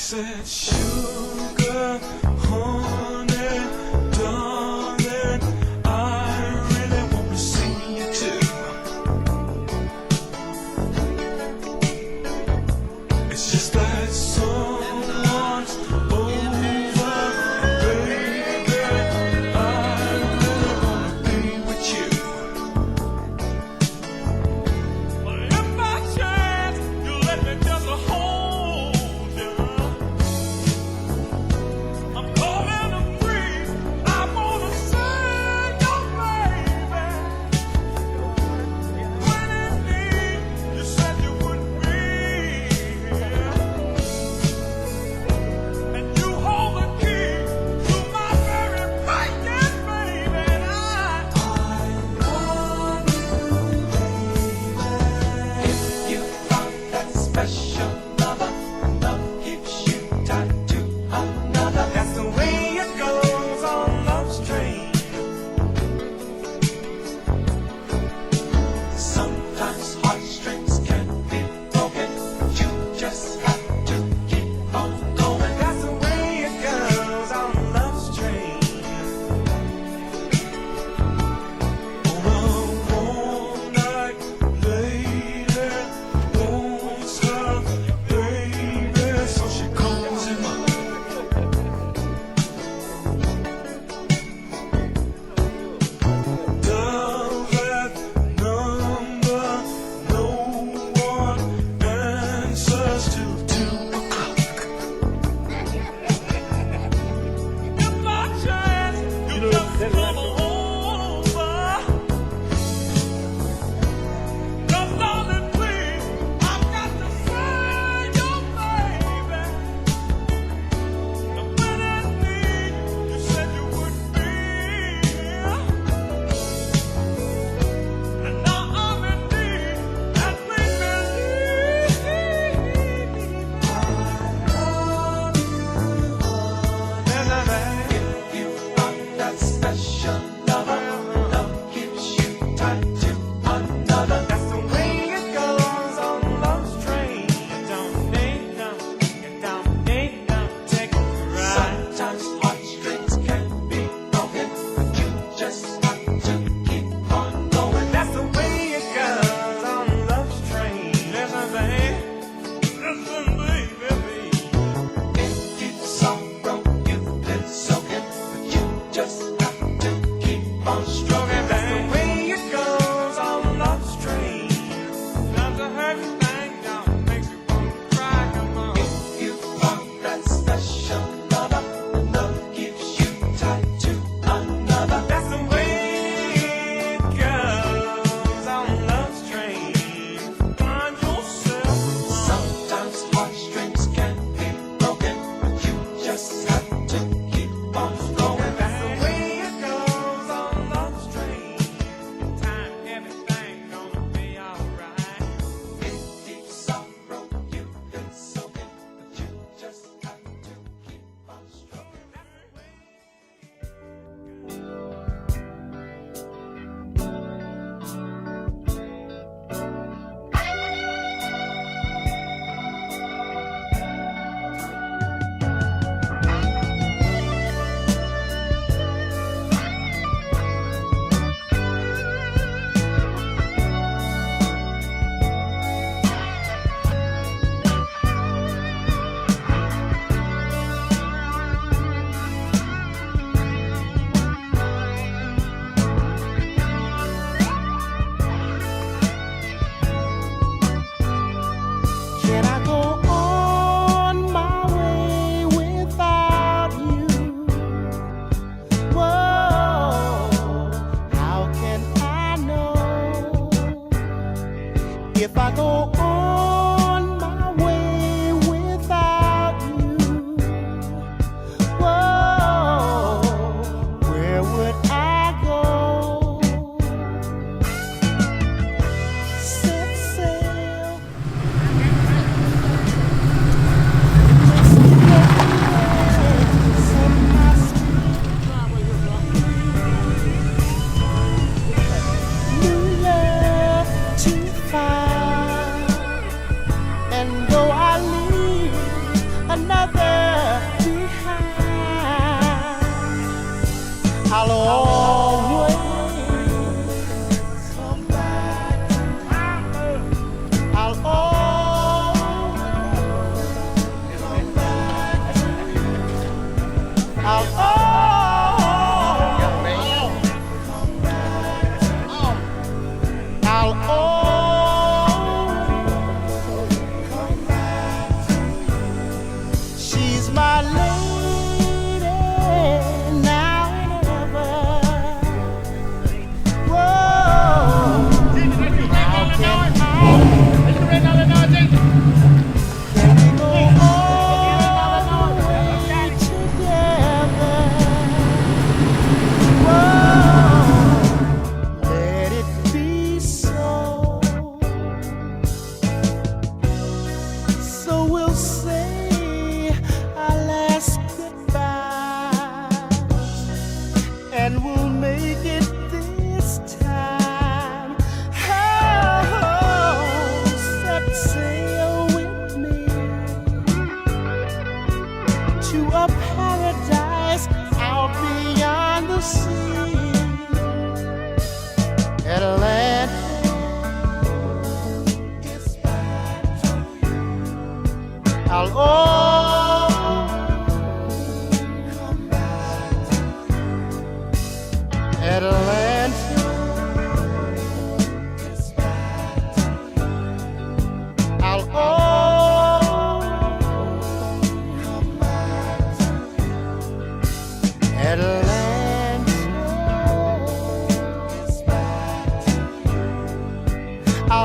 said, sugar, honey, darling, I really want to see you too. It's just that someone's over, baby, I really want to be with you. Well, if by chance you let me just hold you, I'm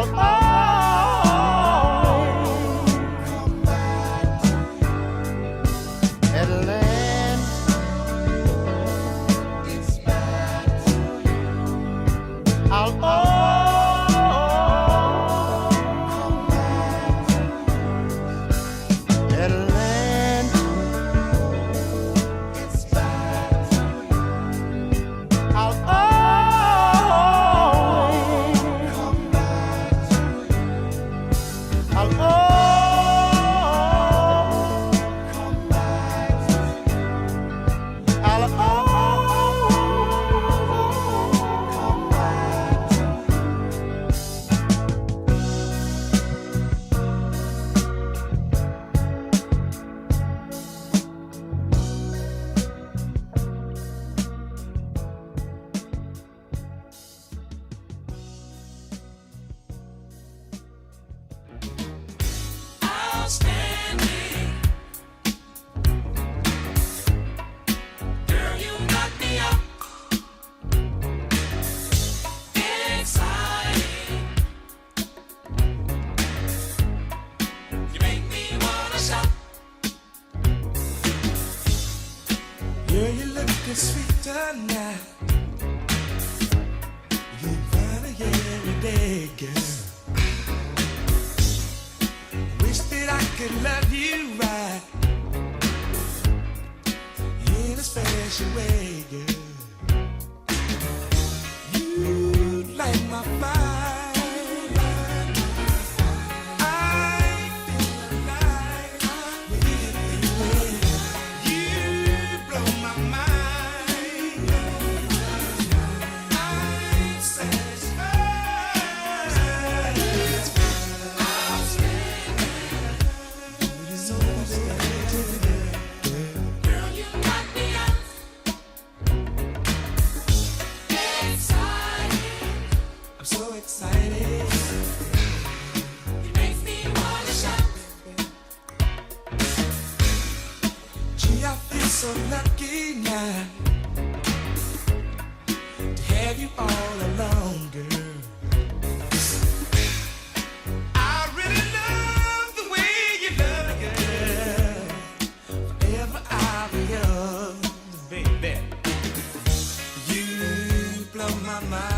I'll always come back to you. Atlanta, it's back to you. I'll always come back to you. Atlanta, it's back to you. I'll always come back to you. I'll always come back to you. I'll always come back to you. Outstanding. Girl, you knock me up. Exciting. You make me wanna shout. Yeah, you looking sweet tonight. You find it every day, girl. Wish that I could love you right in a special way, girl. You light my fire. I feel alive with you. You blow my mind. I'm satisfied. Girl, you knock me out. Exciting. I'm so excited. You make me wanna shout. Gee, I feel so lucky now to have you all along, girl. I really love the way you love me, girl. Forever I'll be yours, baby. You blow my mind.